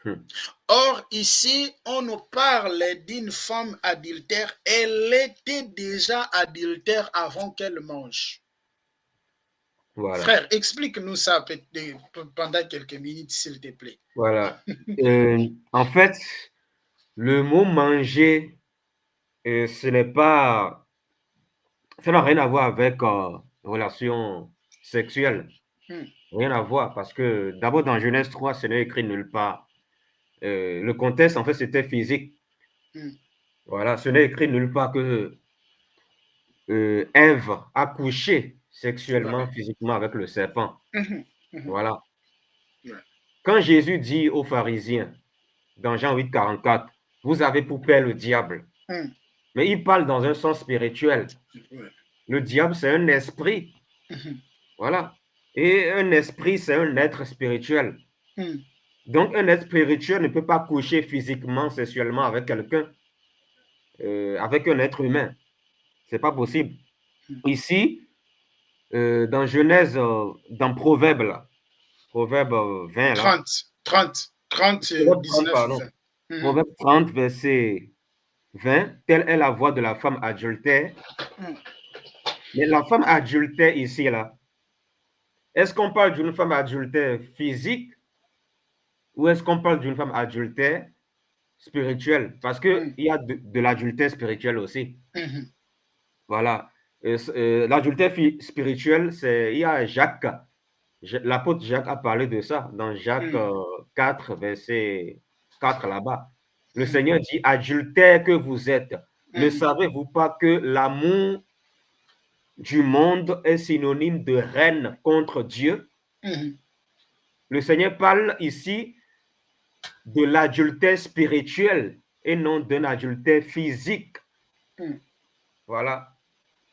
Hum. Or, ici, on nous parle d'une femme adultère. Elle était déjà adultère avant qu'elle mange. Voilà. Frère, explique-nous ça pendant quelques minutes, s'il te plaît. Voilà. En fait, le mot manger, ce n'est pas, ça n'a rien à voir avec relation sexuelle. Hmm, Rien à voir parce que d'abord dans Genèse 3, ce n'est écrit nulle part. Le contexte, en fait, c'était physique. hmm. Voilà, ce n'est écrit nulle part que Ève a couché sexuellement, Ouais. physiquement avec le serpent. Mhm, mhm. Voilà. Ouais. Quand Jésus dit aux pharisiens, dans Jean 8, 44, vous avez pour père le diable, Hmm, mais il parle dans un sens spirituel. ouais. Le diable, c'est un esprit. Mhm, Voilà. Et un esprit, c'est un être spirituel. hmm. Donc, un être spirituel ne peut pas coucher physiquement, sexuellement avec quelqu'un, avec un être humain. C'est pas possible. Ici, dans Genèse, dans Proverbe, là, Proverbe 20, là, 30, Proverbe 30, 19, pardon. 20. Mhm, Proverbe 30, verset 20, telle est la voix de la femme adultère. hmm. Mais la femme adultère ici, là, est-ce qu'on parle d'une femme adultère physique ou est-ce qu'on parle d'une femme adultère spirituelle? Parce qu'il Hmm, y a de l'adultère spirituel aussi. mhm, Voilà. L'adultère spirituel, il y a Jacques. L'apôtre Jacques a parlé de ça dans Jacques hmm, 4, verset 4 là-bas. Le hmm, Seigneur dit, adultère que vous êtes, ne mhm, savez-vous pas que l'amour du monde est synonyme de haine contre Dieu? mhm. Le Seigneur parle ici de l'adultère spirituel et non d'un adultère physique. Hmm. Voilà.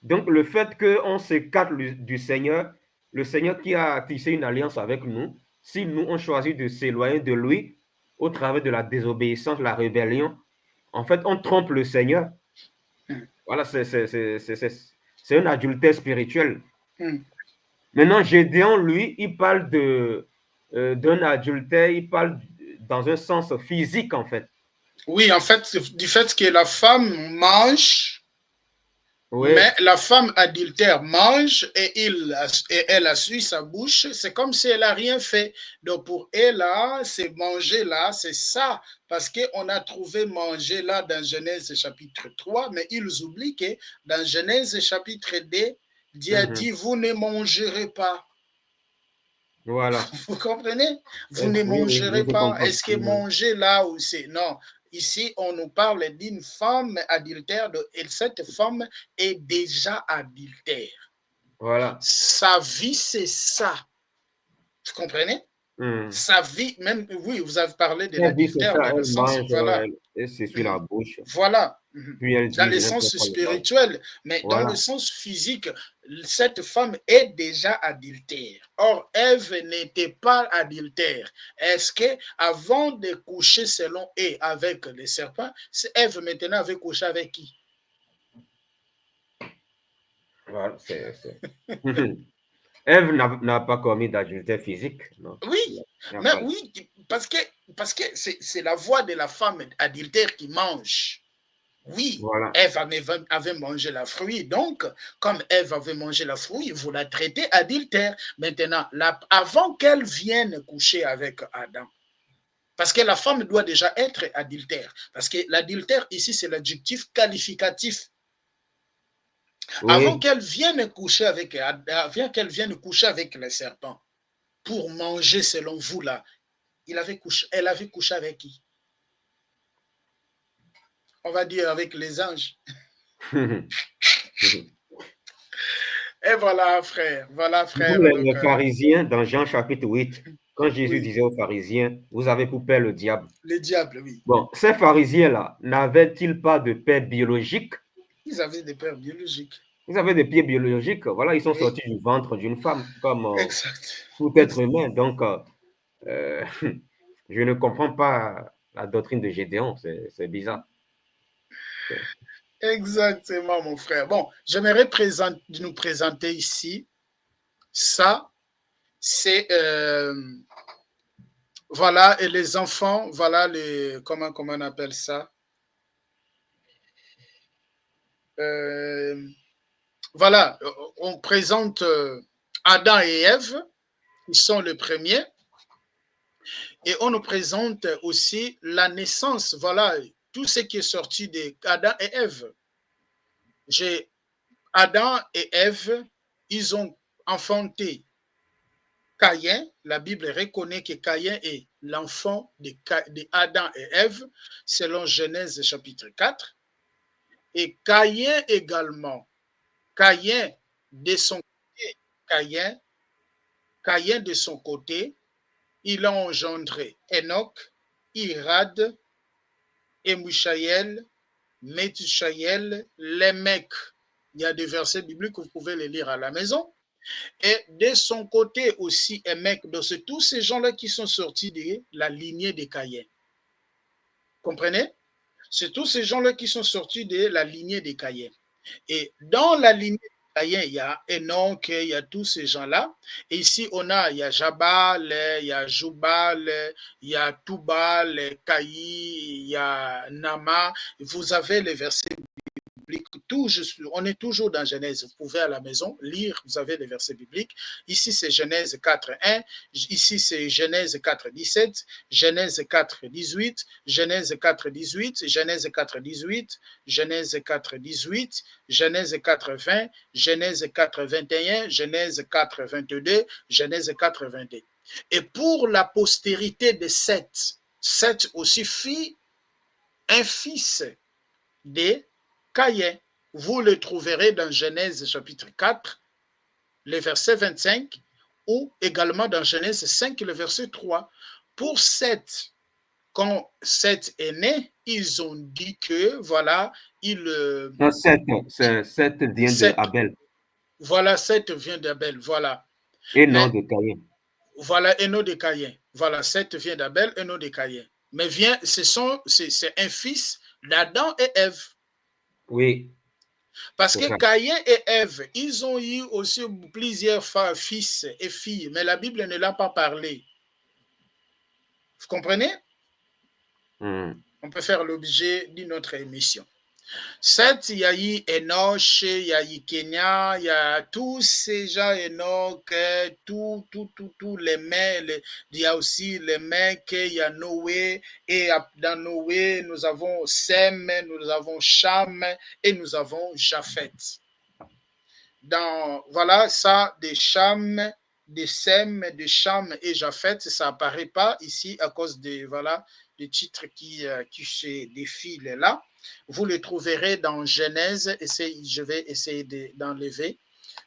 Donc, le fait qu'on s'écarte du Seigneur, le Seigneur qui a tissé une alliance avec nous, si nous, on choisit de s'éloigner de lui au travers de la désobéissance, la rébellion, en fait, on trompe le Seigneur. Hmm. Voilà, c'est un adultère spirituel. Hmm. Maintenant, Gédéon, lui, il parle d'un adultère, il parle dans un sens physique, en fait. Oui, en fait, du fait que la femme mange, Oui. mais la femme adultère mange et elle a su sa bouche, c'est comme si elle n'a rien fait. Donc pour elle, là, c'est manger là, c'est ça. Parce qu'on a trouvé manger là dans Genèse chapitre 3, mais ils oublient que dans Genèse chapitre 2, Dieu a Mhm. dit, vous ne mangerez pas. Voilà. Vous comprenez? Vous ne Oui, oui, mangerez je pas. comprends. Est-ce que Mhm. manger là ou c'est... Non. Ici, on nous parle d'une femme adultère et cette femme est déjà adultère. Voilà. Sa vie, c'est ça. Vous comprenez? Mhm. Sa vie, même, oui, vous avez parlé de Elle dit, c'est l'adultère ça, dans le elle sens, mange, voilà. elle s'essuie la Mhm. bouche. Voilà. Puis elle Dans dit, le je n'aime sens pas le mal. spirituel, mais dans le Voilà. sens physique, cette femme est déjà adultère. Or, Ève n'était pas adultère. Est-ce que avant de coucher selon et avec le serpent, Ève maintenant avait couché avec qui? Voilà, Ève n'a pas commis d'adultère physique. Non. Il Oui, n'y a mais pas. oui, parce que c'est la voix de la femme adultère qui mange. Oui, Voilà. Ève avait mangé la fruit, donc, comme Ève avait mangé la fruit, vous la traitez adultère. Maintenant, avant qu'elle vienne coucher avec Adam, parce que la femme doit déjà être adultère, parce que l'adultère ici, c'est l'adjectif qualificatif. Avant Oui. qu'elle vienne coucher avec avant qu'elle vienne coucher avec le serpent, pour manger selon vous là, elle avait couché avec qui? On va dire avec les anges. Et voilà frère, Comme donc les pharisiens dans Jean chapitre 8, quand Jésus oui, disait aux pharisiens, vous avez pour père le diable. les diables, oui. Bon, ces pharisiens-là, n'avaient-ils pas de père biologique? Ils avaient des pères biologiques. Ils avaient des pieds biologiques. Voilà, ils sont Oui, sortis du ventre d'une femme, comme exact. tout être humain. Donc, euh, je ne comprends pas la doctrine de Gédéon. C'est bizarre. Exactement, mon frère. Bon, j'aimerais nous présenter ici ça. C'est, voilà, et les enfants, voilà, comment on appelle ça? Euh, voilà, on présente Adam et Ève, qui sont les premiers. Et on nous présente aussi la naissance, voilà, tout ce qui est sorti d'Adam et Ève. Adam et Ève, ils ont enfanté Caïn. La Bible reconnaît que Caïn est l'enfant d'Adam et Ève, selon Genèse chapitre 4. Et Caïn également, Caïn de son côté, Caïn de son côté, il a engendré Enoch, Irad, Emushaël, Methushaël, Lémec. Il y a des versets bibliques que vous pouvez les lire à la maison. Et de son côté aussi, Lémec, donc c'est tous ces gens-là qui sont sortis de la lignée de Caïn. Comprenez? C'est tous ces gens-là qui sont sortis de la lignée de Caïn. Et dans la lignée de Caïn, il y a Enoch, il y a tous ces gens-là. Et ici, il y a Jabal, il y a Jubal, il y a Tubal, Caïn, il y a Nama. Vous avez les versets bibliques. On est toujours dans Genèse. Vous pouvez à la maison lire, vous avez les versets bibliques. Ici, c'est Genèse 4.1. Ici, c'est Genèse 4.17, Genèse 4.18, Genèse 4.18, Genèse 4.18, Genèse 4.18, Genèse 4.20, Genèse 4.21, Genèse 4.22, Genèse 4.22. Et pour la postérité de Seth, Seth aussi fit un fils de Caïn. Vous le trouverez dans Genèse chapitre 4, le verset 25, ou également dans Genèse 5, le verset 3. Pour Seth, quand Seth est né, ils ont dit que, voilà, Seth vient de Seth, Abel voilà, Seth vient d'Abel, voilà. et non Mais, de Caïn. voilà, et non de Caïn. Voilà, Seth vient d'Abel et non de Caïn. Mais c'est un fils d'Adam et Ève. Oui, Parce c'est que ça. Caïn et Ève, ils ont eu aussi plusieurs fils et filles, mais la Bible ne l'a pas parlé. Vous comprenez? On peut faire l'objet d'une autre émission. Certes, il y a eu Enoch, il y a eu Kenya, il y a tous ces gens, Enoch, tous les mecs, il y a aussi les mecs, il y a Noé, et dans Noé, nous avons Sem, nous avons Cham, et nous avons Japheth. Voilà, ça, des Cham, des Sem, de Cham et Japheth, ça n'apparaît pas ici à cause des titres qui se défilent là. Vous le trouverez dans Genèse. Je vais essayer d'enlever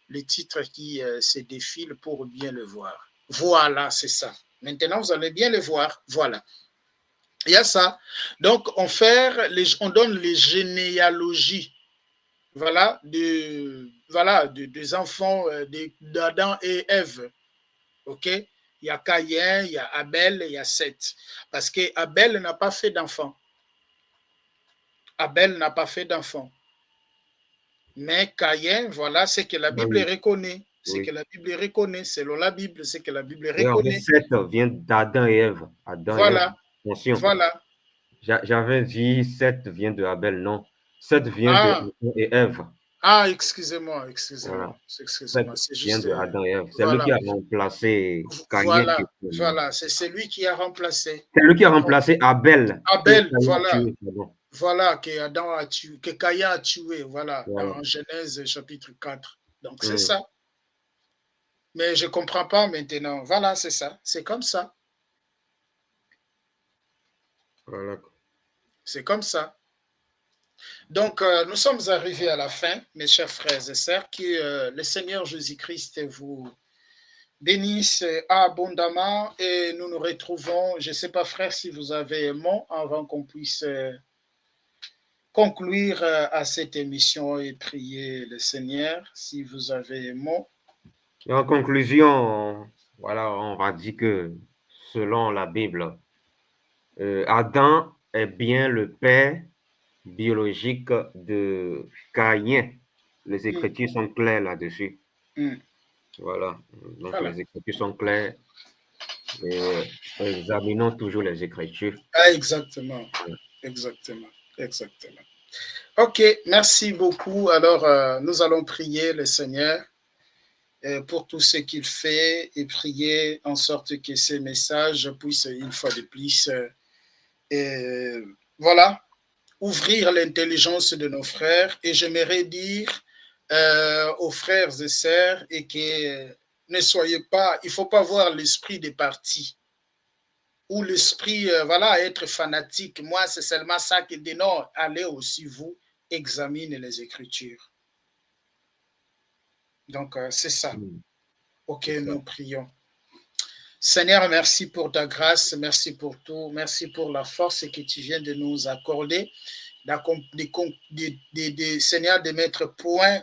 les titres qui se défilent pour bien le voir. Voilà, c'est ça. Maintenant, vous allez bien le voir. Voilà. Il y a ça. Donc, on donne les généalogies. Voilà, des enfants d'Adam et Ève. OK? Il y a Caïn, il y a Abel, il y a Seth. Parce que Abel n'a pas fait d'enfant. Abel n'a pas fait d'enfant. Mais Caïn, voilà, c'est que la Bible Oui, reconnaît. C'est oui. que la Bible reconnaît. Selon la Bible, c'est que la Bible Et en fait, reconnaît. Seth vient d'Adam et Ève. Adam et Ève. Voilà, Attention. voilà. J'avais dit Seth vient de Abel. Non. Seth vient de Ah, Adam et Ève. excusez-moi, Voilà. Seth excusez-moi. C'est vient juste, de Adam et Ève. C'est lui qui voilà, a remplacé Caïn. voilà, voilà. C'est celui qui a remplacé. C'est lui qui a Donc, remplacé Abel, que Abel, Caïn a voilà. tué. Pardon. Voilà, que Caïn a tué, voilà, Voilà. dans Genèse chapitre 4. Donc, c'est Mm. ça. Mais je ne comprends pas maintenant. Voilà, c'est ça. C'est comme ça. Voilà. C'est comme ça. Donc, nous sommes arrivés à la fin, mes chers frères et sœurs, que le Seigneur Jésus-Christ vous bénisse abondamment et nous nous retrouvons. Je ne sais pas, frère, si vous avez un mot avant qu'on puisse conclure à cette émission et prier le Seigneur, si vous avez un mot. Et en conclusion, voilà, on va dire que selon la Bible, Adam est bien le père biologique de Caïn. Les Mm, Écritures sont claires là-dessus. mm. Voilà, donc Voilà. les Écritures sont claires. Et examinons toujours les Écritures. Ah, exactement. Exactement. Exactement. OK, merci beaucoup. Alors, nous allons prier le Seigneur pour tout ce qu'il fait et prier en sorte que ces messages puissent une fois de plus, voilà, ouvrir l'intelligence de nos frères. Et j'aimerais dire aux frères et sœurs et que ne soyez pas, il ne faut pas voir l'esprit des partis ou l'esprit, voilà, être fanatique. Moi, c'est seulement ça qui dit non, allez aussi vous examiner les Écritures. Donc, c'est ça. Ok, nous prions. Seigneur, merci pour ta grâce, merci pour tout, merci pour la force que tu viens de nous accorder, Seigneur, de mettre point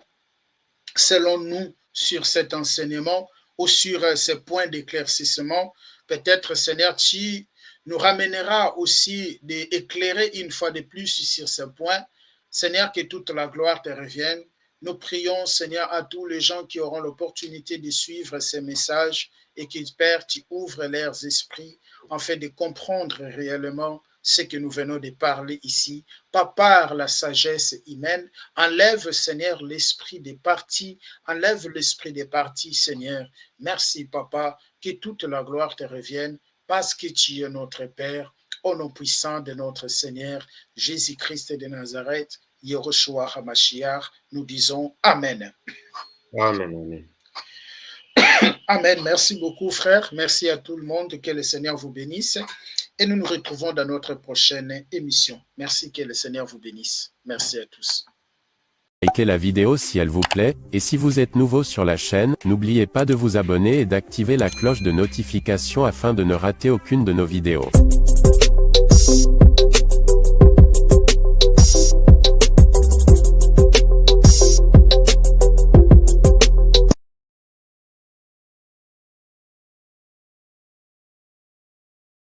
selon nous sur cet enseignement ou sur ces points d'éclaircissement. Peut-être, Seigneur, tu nous ramèneras aussi d'éclairer une fois de plus sur ce point. Seigneur, que toute la gloire te revienne. Nous prions, Seigneur, à tous les gens qui auront l'opportunité de suivre ces messages et qui, Père, tu ouvres leurs esprits en fait de comprendre réellement ce que nous venons de parler ici, pas par la sagesse humaine. Enlève, Seigneur, l'esprit des partis, enlève l'esprit des partis, Seigneur. Merci, Papa, que toute la gloire te revienne parce que tu es notre Père, au nom puissant de notre Seigneur, Jésus-Christ de Nazareth, Yehoshua HaMashiach, nous disons Amen. Amen, amen. Amen. Merci beaucoup, frère. Merci à tout le monde. Que le Seigneur vous bénisse. Et nous nous retrouvons dans notre prochaine émission. Merci, que le Seigneur vous bénisse. Merci à tous. Likez la vidéo si elle vous plaît, et si vous êtes nouveau sur la chaîne, n'oubliez pas de vous abonner et d'activer la cloche de notification afin de ne rater aucune de nos vidéos.